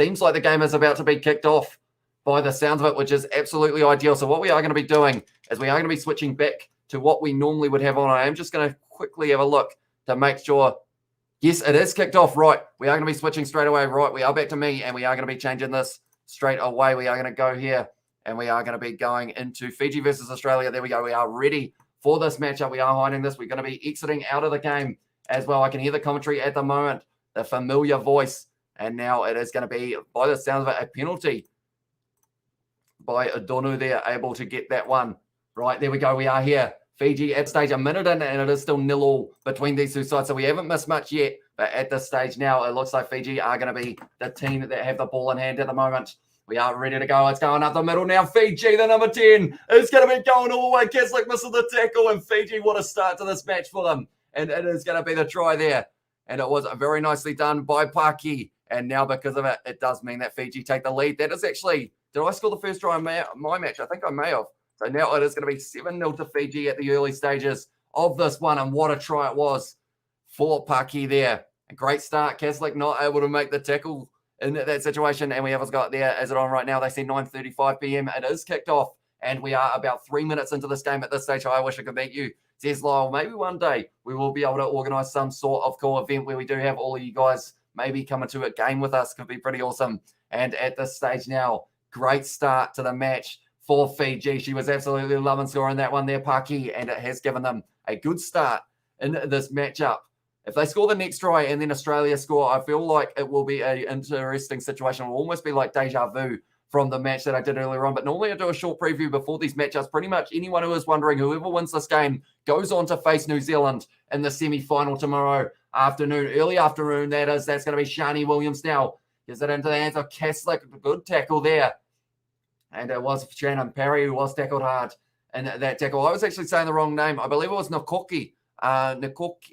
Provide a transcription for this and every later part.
seems like the game is about to be kicked off by the sounds of it, which is absolutely ideal. So what we are going to be doing is we are going to be switching back to what we normally would have on. I am just going to quickly have a look to make sure. Yes, it is kicked off. Right. We are going to be switching straight away. Right. We are back to me, and we are going to be changing this straight away. We are going to go here, and we are going to be going into Fiji versus Australia. There we go. We are ready for this matchup. We are hiding this. We're going to be exiting out of the game as well. I can hear the commentary at the moment, the familiar voice. And now it is going to be, by the sound of it, a penalty by Adonu there, able to get that one. Right, there we go. We are here. Fiji at stage a minute in, and it is still 0-0 between these two sides. So we haven't missed much yet. But at this stage now, it looks like Fiji are going to be the team that have the ball in hand at the moment. We are ready to go. It's going up the middle now. Fiji, the number 10, is going to be going all the way. Keslick missing the tackle, and Fiji, what a start to this match for them. And it is going to be the try there. And it was very nicely done by Paki. And now because of it, it does mean that Fiji take the lead. That is actually, did I score the first try in my match? I think I may have. So now it is going to be 7-0 to Fiji at the early stages of this one. And what a try it was for Paki there. A great start. Keslick not able to make the tackle in that situation. And we have got there. Is it on right now? They say 9:35 p.m. It is kicked off. And we are about 3 minutes into this game at this stage. I wish I could beat you. Says Lyle, maybe one day we will be able to organise some sort of cool event where we do have all of you guys maybe coming to a game with us. Could be pretty awesome. And at this stage now, great start to the match for Fiji. She was absolutely loving scoring that one there, Paki, and it has given them a good start in this matchup. If they score the next try and then Australia score, I feel like it will be an interesting situation. It will almost be like deja vu from the match that I did earlier on. But normally I do a short preview before these matchups. Pretty much anyone who is wondering, whoever wins this game goes on to face New Zealand in the semi-final tomorrow afternoon, early afternoon, that is. That's going to be Shani Williams now. Gets it into the hands of Keslick. Good tackle there. And it was Shannon Perry who was tackled hard in that tackle. I was actually saying the wrong name. I believe it was Nakoki. Nakothi,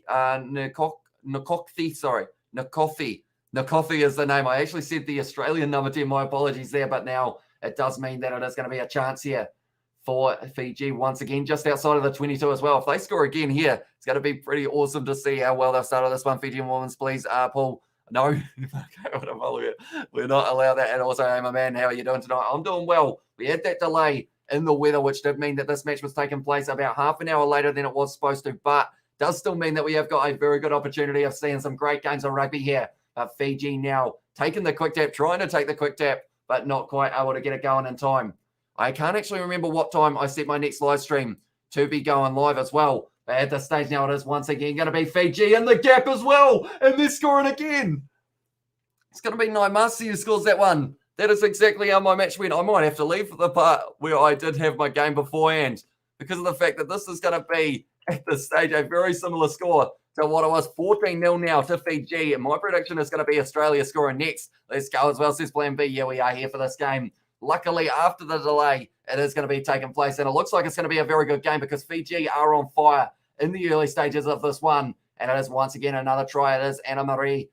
sorry. Nakothi. Nakothi is the name. I actually said the Australian number 10. My apologies there. But now it does mean that it is going to be a chance here for Fiji once again, just outside of the 22 as well. If they score again here, it's going to be pretty awesome to see how well they've started this one. Fiji Women's, please, Paul. No, okay, we're not allowed that. And also, hey, my man, how are you doing tonight? I'm doing well. We had that delay in the weather, which did mean that this match was taking place about half an hour later than it was supposed to, but does still mean that we have got a very good opportunity of seeing some great games of rugby here. But Fiji now taking the quick tap, trying to take the quick tap, but not quite able to get it going in time. I can't actually remember what time I set my next live stream to be going live as well. But at this stage now, it is once again going to be Fiji in the gap as well. And they're scoring again. It's going to be Naimasi who scores that one. That is exactly how my match went. I might have to leave the part where I did have my game beforehand because of the fact that this is going to be, at this stage, a very similar score to what it was. 14-0 now to Fiji. And my prediction is going to be Australia scoring next. Let's go as well, says Plan B. Yeah, we are here for this game. Luckily, after the delay, it is going to be taking place. And it looks like it's going to be a very good game because Fiji are on fire in the early stages of this one. And it is once again another try. It is Anna Maria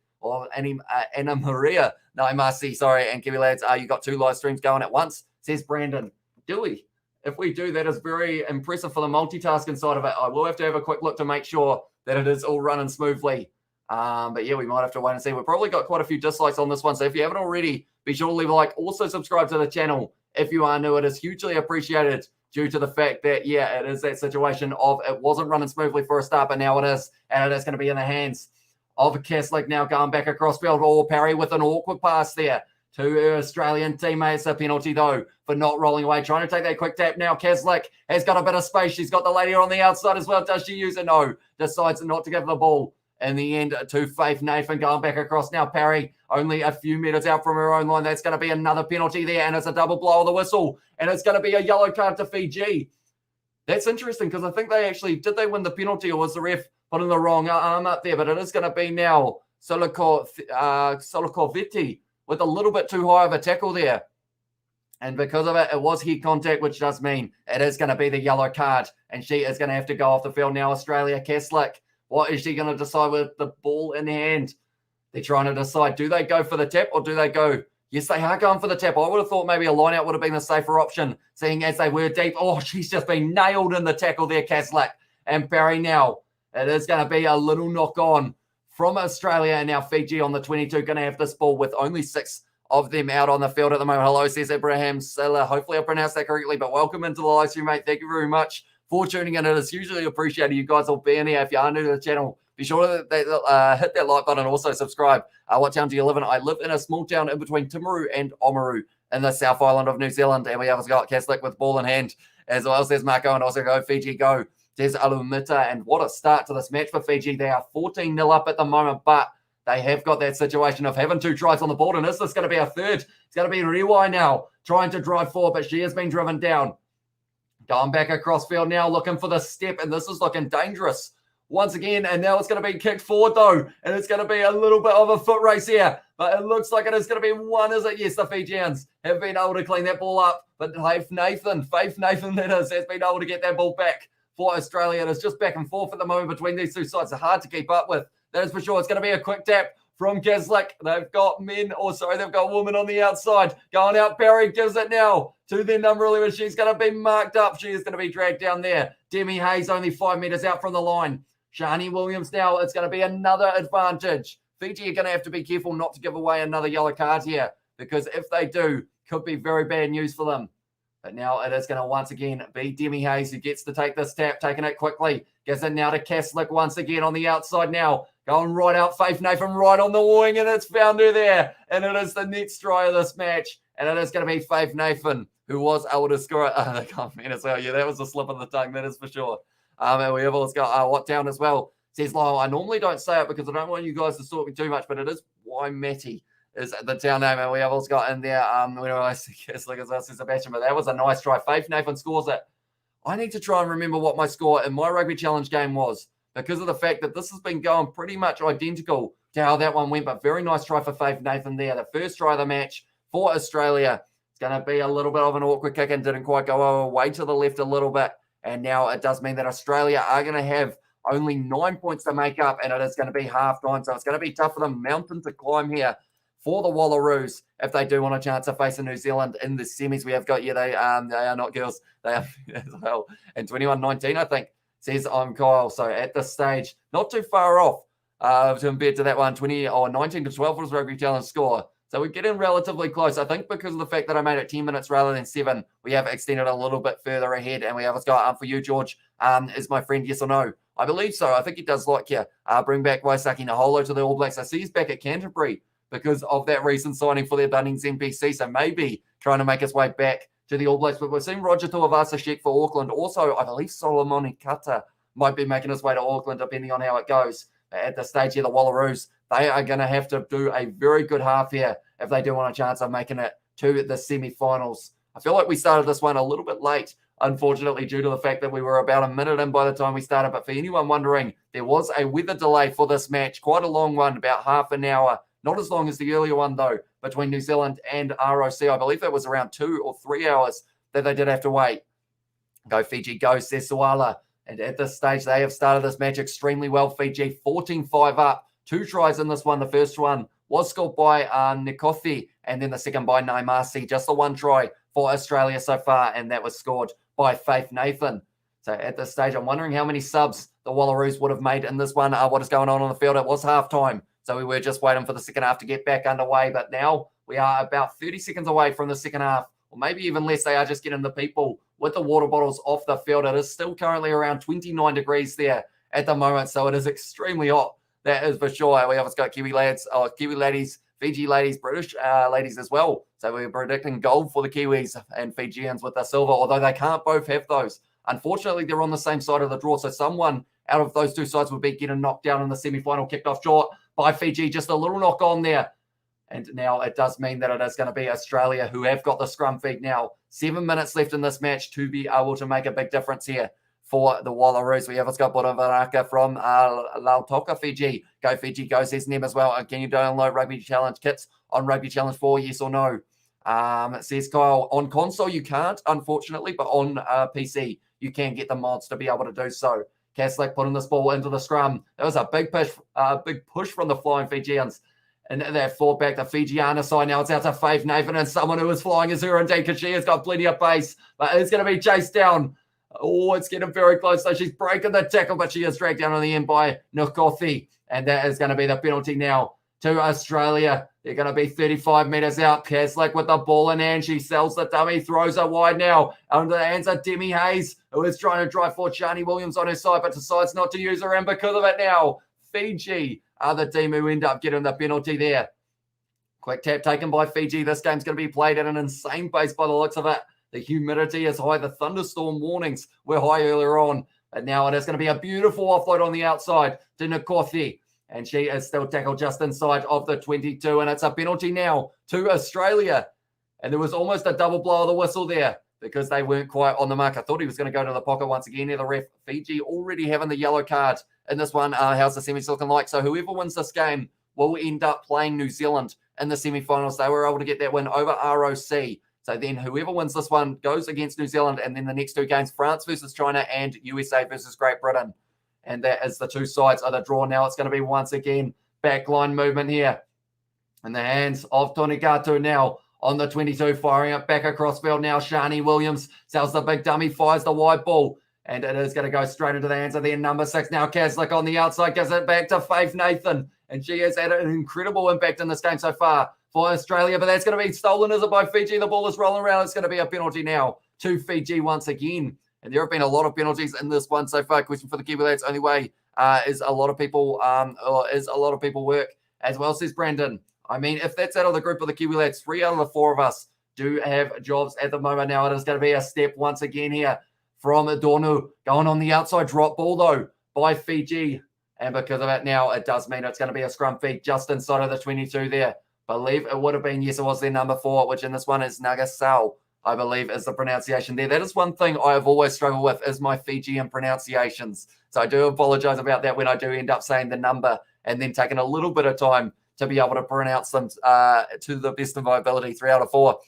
Naimasi, sorry, and Kiwi lads, you got 2 live streams going at once, says Brandon. Do we? If we do, that is very impressive for the multitasking side of it. I will have to have a quick look to make sure that it is all running smoothly. But yeah, we might have to wait and see. We've probably got quite a few dislikes on this one. So if you haven't already, be sure to leave a like. Also subscribe to the channel if you are new. It is hugely appreciated due to the fact that, yeah, it is that situation of it wasn't running smoothly for a start, but now it is. And it is going to be in the hands of Keslick now going back across field. Oh, Parry with an awkward pass there to her Australian teammates. A penalty, though, for not rolling away. Trying to take that quick tap now. Keslick has got a bit of space. She's got the lady on the outside as well. Does she use it? No. Decides not to give the ball in the end to Faith Nathan going back across now. Parry only a few meters out from her own line. That's going to be another penalty there, and it's a double blow of the whistle, and it's going to be a yellow card to Fiji. That's interesting because I think they actually, did they win the penalty or was the ref putting the wrong arm up there? But it is going to be now Solokovitti with a little bit too high of a tackle there. And because of it, it was head contact, which does mean it is going to be the yellow card. And she is going to have to go off the field now. Australia, Keslick, what is she going to decide with the ball in hand? They're trying to decide, do they go for the tap or do they go? Yes, they are going for the tap. I would have thought maybe a line-out would have been the safer option, seeing as they were deep. Oh, she's just been nailed in the tackle there, Keslick. And Barry now, it is going to be a little knock-on from Australia. And now Fiji on the 22 going to have this ball with only 6 of them out on the field at the moment. Hello, says Abraham Silla. Hopefully I pronounced that correctly, but welcome into the live stream, mate. Thank you very much for tuning in. It is hugely appreciated you guys all being here. If you are new to the channel, be sure to hit that like button and also subscribe. What town do you live in? I live in a small town in between Timaru and Oamaru in the South Island of New Zealand. And we have got Caslick with ball in hand, as well, says Marco, and also go Fiji, go. Says Alumita, and what a start to this match for Fiji. They are 14-0 up at the moment, but they have got that situation of having 2 tries on the board, and is this going to be a third? It's going to be Riwai now, trying to drive forward, but she has been driven down. Going back across field now, looking for the step, and this is looking dangerous once again, and now it's going to be kicked forward, though, and it's going to be a little bit of a foot race here, but it looks like it is going to be one, is it? Yes, the Fijians have been able to clean that ball up, but Faith Nathan that is, has been able to get that ball back for Australia. It is just back and forth at the moment between these two sides. It's hard to keep up with. That is for sure. It's going to be a quick tap from Gaslick. They've got they've got women on the outside. Going out, Barry gives it now to their number 11. She's going to be marked up. She is going to be dragged down there. Demi Hayes only 5 meters out from the line. Shani Williams now. It's going to be another advantage. Fiji are going to have to be careful not to give away another yellow card here, because if they do, could be very bad news for them. But now it is going to once again be Demi Hayes who gets to take this tap, taking it quickly. Gives it now to Caslick once again on the outside now. Going right out, Faith Nathan right on the wing, and it's found her there. And it is the next try of this match. And it is going to be Faith Nathan, who was able to score it. I can't mean as well. Yeah, that was a slip of the tongue, that is for sure. And we have also got What Town as well. Says Lyle, I normally don't say it because I don't want you guys to stalk me too much, but it is Waimati is the town name, and we have also got in there, Sebastian, but that was a nice try. Faith Nathan scores it. I need to try and remember what my score in my rugby challenge game was, because of the fact that this has been going pretty much identical to how that one went, but very nice try for Faith Nathan there. The first try of the match for Australia. It's going to be a little bit of an awkward kick and didn't quite go away to the left a little bit, and now it does mean that Australia are going to have only 9 points to make up, and it is going to be half time, so it's going to be tough for them. Mountain to climb here for the Wallaroos if they do want a chance of facing New Zealand in the semis. We have got, they are not girls. They are as well. And 21-19, I think, says I'm Kyle. So at this stage, not too far off compared to that one. 19-12 was rugby challenge score. So we're getting relatively close. I think because of the fact that I made it 10 minutes rather than 7, we have extended a little bit further ahead. And we have got for you, George, is my friend, yes or no? I believe so. I think he does like you. Bring back Waisaki Naholo to the All Blacks. I see he's back at Canterbury because of that recent signing for their Bunnings NPC. So maybe trying to make his way back to the All Blacks. But we've seen Roger Tuivasa-Sheck for Auckland. Also, I believe Solomon Kata might be making his way to Auckland, depending on how it goes. At the stage here, the Wallaroos, they are going to have to do a very good half here if they do want a chance of making it to the semi-finals. I feel like we started this one a little bit late, unfortunately, due to the fact that we were about a minute in by the time we started. But for anyone wondering, there was a weather delay for this match, quite a long one, about half an hour. Not as long as the earlier one, though, between New Zealand and ROC. I believe that was around 2 or 3 hours that they did have to wait. Go Fiji, go Sesawala. And at this stage, they have started this match extremely well. Fiji 14-5 up. 2 tries in this one. The first one was scored by Nikothi, and then the second by Naimasi. Just the 1 try for Australia so far, and that was scored by Faith Nathan. So at this stage, I'm wondering how many subs the Wallaroos would have made in this one. What is going on the field? It was halftime. So we were just waiting for the second half to get back underway. But now we are about 30 seconds away from the second half, or maybe even less. They are just getting the people with the water bottles off the field. It is still currently around 29 degrees there at the moment. So it is extremely hot. That is for sure. We have got Kiwi ladies, Fiji ladies, British ladies as well. So we're predicting gold for the Kiwis and Fijians with the silver, although they can't both have those. Unfortunately, they're on the same side of the draw. So someone out of those two sides would be getting knocked down in the semi-final, kicked off short by Fiji. Just a little knock on there. And now it does mean that it is going to be Australia who have got the scrum feed now. 7 minutes left in this match to be able to make a big difference here for the Wallaroos. We have got Bodavaraka from Lautoka, Fiji. Go Fiji, go says Nem as well. And can you download Rugby Challenge kits on Rugby Challenge 4, yes or no? Says Kyle, on console you can't, unfortunately, but on PC you can get the mods to be able to do so. Caslick putting this ball into the scrum. That was a big push from the flying Fijians. And that fought back the Fijiana side. Now it's out to Faith Nathan, and someone who is flying is her indeed, because she has got plenty of pace. But it's going to be chased down. Oh, it's getting very close. So she's breaking the tackle, but she is dragged down on the end by Nkothi. And that is going to be the penalty now to Australia. They're going to be 35 metres out. Keslick with the ball in hand. She sells the dummy, throws it wide now. Under the hands of Demi Hayes, who is trying to drive for Shani Williams on her side, but decides not to use her. And because of it now, Fiji are the team who end up getting the penalty there. Quick tap taken by Fiji. This game's going to be played at an insane pace by the looks of it. The humidity is high. The thunderstorm warnings were high earlier on. But now it is going to be a beautiful offload on the outside to Nkothi. And she is still tackled just inside of the 22. And it's a penalty now to Australia. And there was almost a double blow of the whistle there because they weren't quite on the mark. I thought he was going to go to the pocket once again near the ref. Fiji already having the yellow card in this one. How's the semis looking like? So whoever wins this game will end up playing New Zealand in the semi-finals. They were able to get that win over ROC. So then whoever wins this one goes against New Zealand. And then the next two games, France versus China and USA versus Great Britain. And that is the two sides of the draw. Now it's going to be once again backline movement here. In the hands of Tonigatu now on the 22, firing it back across field now. Shani Williams sells the big dummy, fires the wide ball. And it is going to go straight into the hands of their number 6 now. Keslick on the outside gives it back to Faith Nathan. And she has had an incredible impact in this game so far for Australia. But that's going to be stolen, is it, by Fiji? The ball is rolling around. It's going to be a penalty now to Fiji once again. And there have been a lot of penalties in this one so far. Question for the Kiwi lads. Only way is a lot of people work as well, says Brandon. I mean, if that's out of the group of the Kiwi lads, 3 out of the 4 of us do have jobs at the moment. Now it is going to be a step once again here from Adornu. Going on the outside, drop ball though by Fiji. And because of that now, it does mean it's going to be a scrum feed just inside of the 22 there. Believe it would have been, yes, it was their number 4, which in this one is Nagasau, I believe is the pronunciation there. That is one thing I have always struggled with is my Fijian pronunciations. So I do apologize about that when I do end up saying the number and then taking a little bit of time to be able to pronounce them to the best of my ability. 3 out of 4.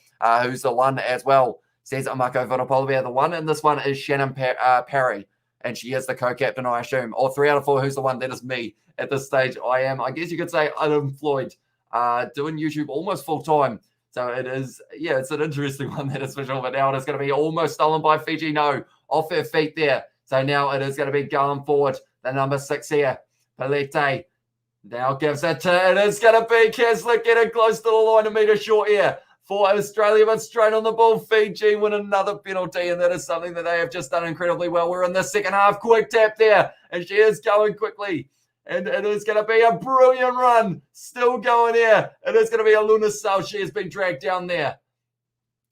Who's the one as well? Says Amako Vanapolavia. The one in this one is Shannon Parry. And she is the co-captain, I assume. Or 3 out of 4, who's the one? That is me at this stage. I am, I guess you could say, unemployed, doing YouTube almost full-time. So it is, yeah, it's an interesting one, that is for sure. But now it is going to be almost stolen by Fiji. No, off her feet there. So now it is going to be going forward. The number 6 here, Palete, now gives it to, it is going to be Keslick getting close to the line, a metre short here for Australia, but straight on the ball. Fiji win another penalty, and that is something that they have just done incredibly well. We're in the second half. Quick tap there, and she is going quickly. And it is going to be a brilliant run. Still going here. It is going to be a Luna Sal. She has been dragged down there.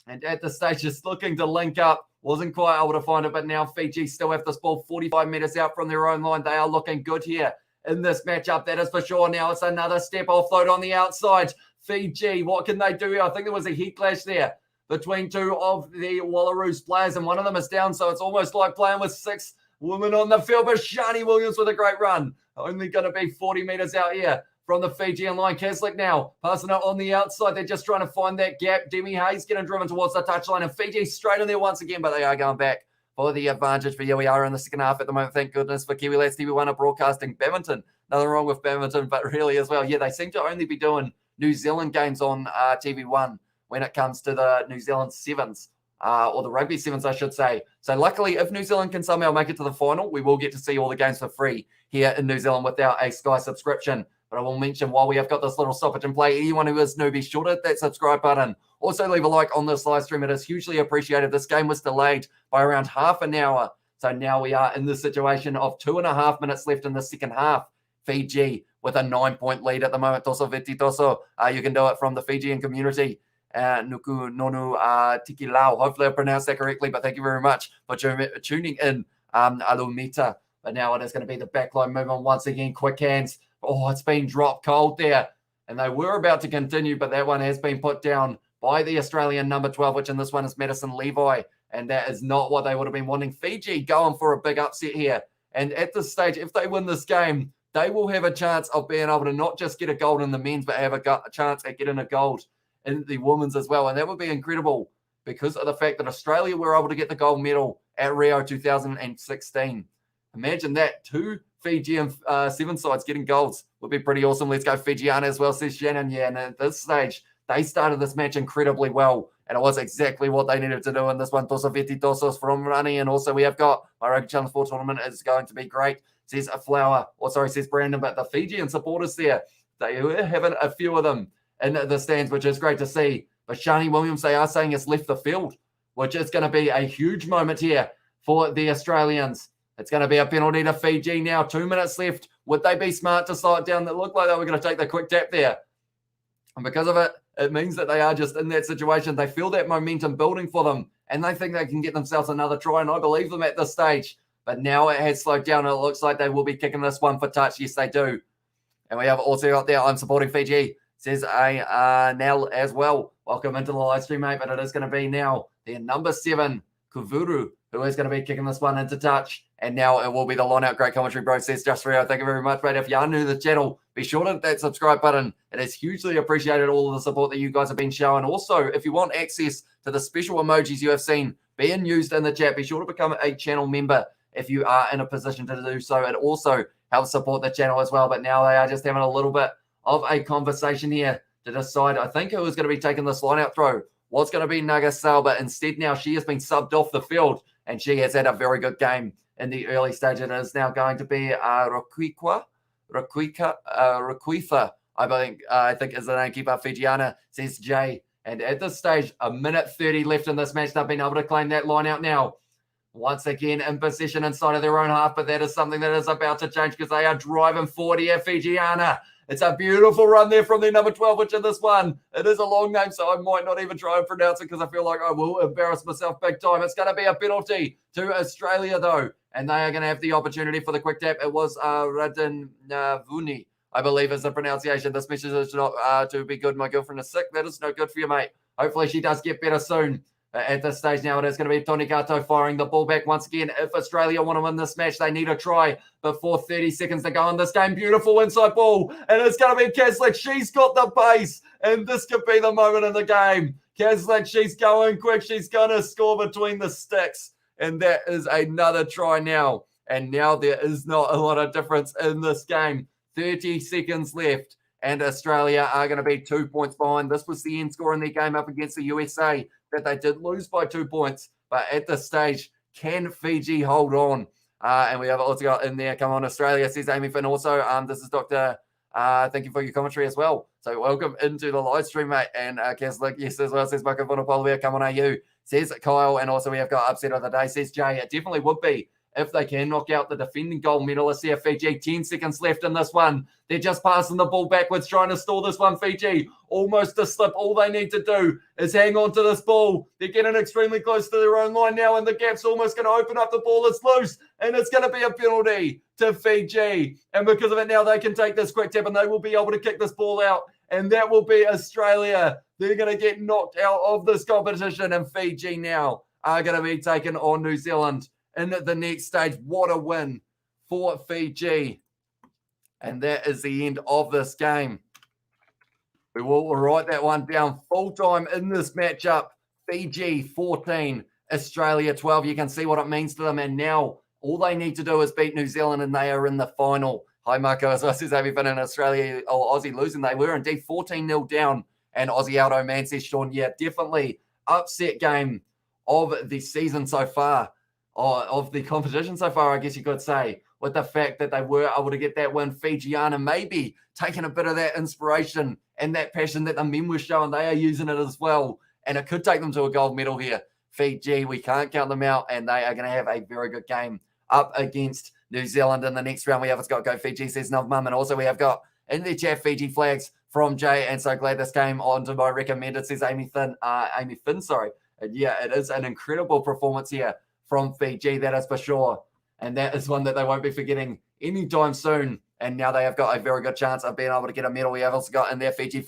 And at the stage, just looking to link up. Wasn't quite able to find it, but now Fiji still have this ball 45 metres out from their own line. They are looking good here in this matchup. That is for sure. Now it's another step offload on the outside. Fiji, what can they do here? I think there was a heat clash there between 2 of the Wallaroos players, and one of them is down, so it's almost like playing with 6 women on the field. But Shani Williams with a great run. Only going to be 40 metres out here from the Fijian line. Keslick now passing it on the outside. They're just trying to find that gap. Demi Hayes getting driven towards the touchline, and Fiji straight in there once again, but they are going back for the advantage. But yeah, we are in the second half at the moment. Thank goodness for Kiwi Lads TV1 are broadcasting badminton. Nothing wrong with badminton, but really as well, yeah, they seem to only be doing New Zealand games on TV1 when it comes to the New Zealand Sevens. Or the Rugby Sevens, I should say. So luckily, if New Zealand can somehow make it to the final, we will get to see all the games for free here in New Zealand without a Sky subscription. But I will mention, while we have got this little stoppage in play, anyone who is new, be sure to hit that subscribe button. Also, leave a like on this live stream. It is hugely appreciated. This game was delayed by around half an hour. So now we are in the situation of 2.5 minutes left in the second half. Fiji with a 9-point lead at the moment. Toso Viti Toso. You can do it from the Fijian community. Nuku Nonu Tiki Lau. Hopefully I pronounced that correctly, but thank you very much for tuning in, Alumita. But now it is going to be the backline movement once again. Quick hands. Oh, it's been dropped cold there. And they were about to continue, but that one has been put down by the Australian number 12, which in this one is Madison Levi. And that is not what they would have been wanting. Fiji going for a big upset here. And at this stage, if they win this game, they will have a chance of being able to not just get a gold in the men's, but have a chance at getting a gold in the women's as well. And that would be incredible because of the fact that Australia were able to get the gold medal at Rio 2016. Imagine that, 2 Fijian 7 sides getting golds would be pretty awesome. Let's go Fijiana as well, says Shannon. Yeah, and at this stage, they started this match incredibly well, and it was exactly what they needed to do in this one. Toso Viti Tosos from Rani, and also we have got my Rugby Challenge 4 tournament is going to be great, says Brandon, but the Fijian supporters there They were having a few of them in the stands, which is great to see. But Shani Williams, they are saying, has left the field, which is going to be a huge moment here for the Australians. It's going to be a penalty to Fiji now. 2 minutes left. Would they be smart to slow it down? It looked like they were going to take the quick tap there. And because of it, it means that they are just in that situation. They feel that momentum building for them, and they think they can get themselves another try, and I believe them at this stage. But now it has slowed down, and it looks like they will be kicking this one for touch. Yes, they do. And we have also got there, I'm supporting Fiji, says Nell as well. Welcome into the live stream, mate, but it is going to be now the number 7, Kuvuru, who is going to be kicking this one into touch. And now it will be the line-out. Great commentary, bro, says Just Rio. Thank you very much, mate. If you are new to the channel, be sure to hit that subscribe button. It is hugely appreciated, all of the support that you guys have been showing. Also, if you want access to the special emojis you have seen being used in the chat, be sure to become a channel member if you are in a position to do so. It also helps support the channel as well. But now they are just having a little bit of a conversation here to decide. I think who was going to be taking this line-out throw was going to be Nagasal, but instead now she has been subbed off the field, and she has had a very good game in the early stage. It is now going to be Raquifa, I think is the namekeeper. Fijiana, says Jay. And at this stage, a minute 30 left in this match. They've been able to claim that line out now. Once again in possession inside of their own half, but that is something that is about to change because they are driving forward here, Fijiana. It's a beautiful run there from their number 12, which in this one, it is a long name, so I might not even try and pronounce it because I feel like I will embarrass myself big time. It's going to be a penalty to Australia, though, and they are going to have the opportunity for the quick tap. It was Radin Vuni, I believe is the pronunciation. This message is not to be good. My girlfriend is sick. That is no good for you, mate. Hopefully she does get better soon. At this stage now, it is going to be Tony Kato firing the ball back once again. If Australia want to win this match, they need a try before 30 seconds to go in this game. Beautiful inside ball, and it's going to be Kaslik. She's got the pace, and this could be the moment in the game. Kaslik, she's going quick. She's going to score between the sticks, and that is another try now. And now there is not a lot of difference in this game. 30 seconds left, and Australia are going to be 2 points behind. This was the end score in their game up against the USA, that they did lose by 2 points. But at this stage, can Fiji hold on? And we have also got in there, come on, Australia, says Amy Finn. Also, this is Dr. Thank you for your commentary as well. So welcome into the live stream, mate. And Kaslik, yes, as well, says Marco Vonopolvia, come on, AU, says Kyle. And also we have got upset of the day, says Jay. It definitely would be if they can knock out the defending gold medalists here, Fiji. 10 seconds left in this one. They're just passing the ball backwards, trying to stall this one, Fiji. Almost a slip. All they need to do is hang on to this ball. They're getting extremely close to their own line now, and the gap's almost going to open up. The ball is loose, and it's going to be a penalty to Fiji. And because of it now, they can take this quick tap, and they will be able to kick this ball out, and that will be Australia. They're going to get knocked out of this competition, and Fiji now are going to be taken on New Zealand in the next stage. What a win for Fiji. And that is the end of this game. We will write that one down. Full time in this matchup. Fiji 14, Australia 12. You can see what it means to them. And now all they need to do is beat New Zealand, and they are in the final. Hi, Marco. As well says, have you been in Australia or Aussie losing? They were indeed 14-0 down. And Aussie Aldo Man says, Sean, yeah, definitely upset game of the season so far. Of the competition so far, I guess you could say, with the fact that they were able to get that win. Fijiana maybe taking a bit of that inspiration and that passion that the men were showing. They are using it as well, and it could take them to a gold medal here. Fiji, we can't count them out, and they are going to have a very good game up against New Zealand in the next round. We have got Go Fiji, says Navmum, and also we have got in the chat Fiji flags from Jay, and so glad this came onto my recommended, says Amy Finn, sorry. And yeah, it is an incredible performance here from Fiji, that is for sure. And that is one that they won't be forgetting anytime soon. And now they have got a very good chance of being able to get a medal. We have also got in there Fiji,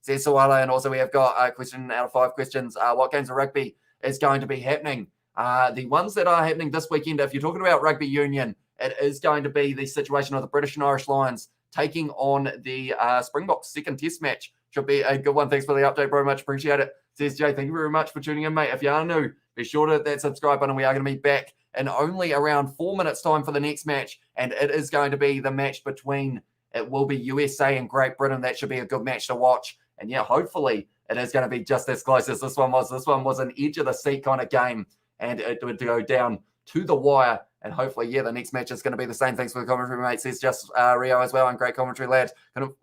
says Sawala. And also we have got a question out of 5 questions. What games of rugby is going to be happening? The ones that are happening this weekend, if you're talking about rugby union, it is going to be the situation of the British and Irish Lions taking on the Springboks second test match. Should be a good one. Thanks for the update, bro. Much appreciate it. Says Jay, thank you very much for tuning in, mate. If you are new, be sure to hit that subscribe button. We are going to be back in only around 4 minutes' time for the next match. And it is going to be the match between, it will be USA and Great Britain. That should be a good match to watch. And yeah, hopefully it is going to be just as close as this one was. This one was an edge of the seat kind of game, and it would go down to the wire. And hopefully, yeah, the next match is going to be the same. Thanks for the commentary, mate. Says just Rio as well, and great commentary, lad. Kind of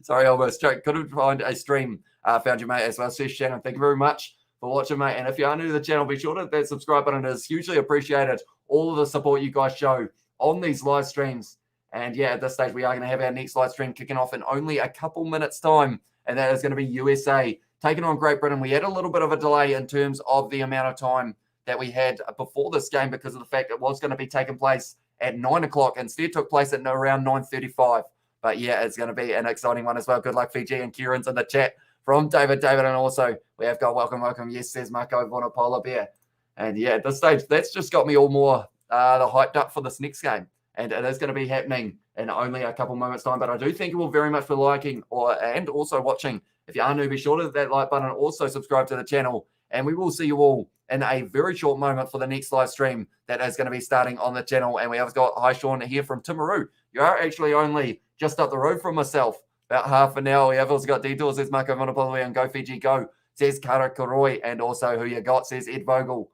Sorry, almost couldn't find a stream. Found you, mate, as well. Says Shannon. Thank you very much for watching, mate. And if you are new to the channel, be sure to hit that subscribe button. It is hugely appreciated. All of the support you guys show on these live streams. And yeah, at this stage, we are going to have our next live stream kicking off in only a couple minutes' time. And that is going to be USA taking on Great Britain. We had a little bit of a delay in terms of the amount of time that we had before this game because of the fact it was going to be taking place at 9 o'clock. Instead, took place at around 9:35. But yeah, it's going to be an exciting one as well. Good luck, Fiji, and Kieran's in the chat from David. And also we have got welcome. Yes, says Marco Vonopola Bear. And yeah, at this stage, that's just got me all more hyped up for this next game. And it is going to be happening in only a couple moments' time. But I do thank you all very much for liking and also watching. If you are new, be sure to hit that like button and also subscribe to the channel. And we will see you all in a very short moment for the next live stream that is going to be starting on the channel. And we have got, hi, Sean, here from Timaru. You are actually only just up the road from myself, about half an hour. We have also got detours, says Marco Monopoly, and Go Fiji Go, says Kara Karoi, and also who you got, says Ed Vogel.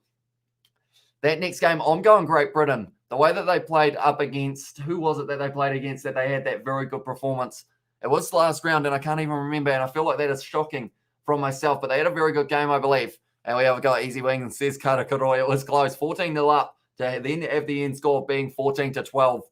That next game, I'm going Great Britain. The way that they played up against, who was it that they played against that they had that very good performance? It was last round, and I can't even remember, and I feel like that is shocking from myself, but they had a very good game, I believe. And we have got easy wing, and says Kara Karoi. It was close, 14-0 up, to then have the end score being 14-12.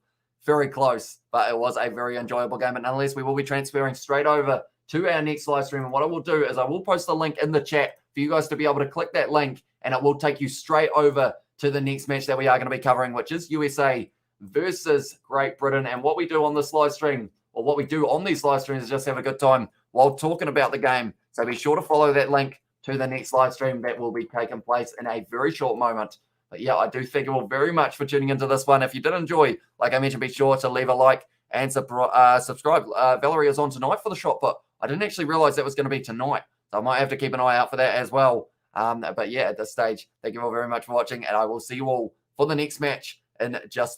Very close, but it was a very enjoyable game. And nonetheless, we will be transferring straight over to our next live stream. And what I will do is I will post the link in the chat for you guys to be able to click that link, and it will take you straight over to the next match that we are going to be covering, which is USA versus Great Britain. And what we do on this live stream, or what we do on these live streams, is just have a good time while talking about the game. So be sure to follow that link to the next live stream that will be taking place in a very short moment. But yeah, I do thank you all very much for tuning into this one. If you did enjoy, like I mentioned, be sure to leave a like and subscribe. Valerie is on tonight for the shot put. I didn't actually realize that was going to be tonight, so I might have to keep an eye out for that as well. But yeah, at this stage, thank you all very much for watching, and I will see you all for the next match in just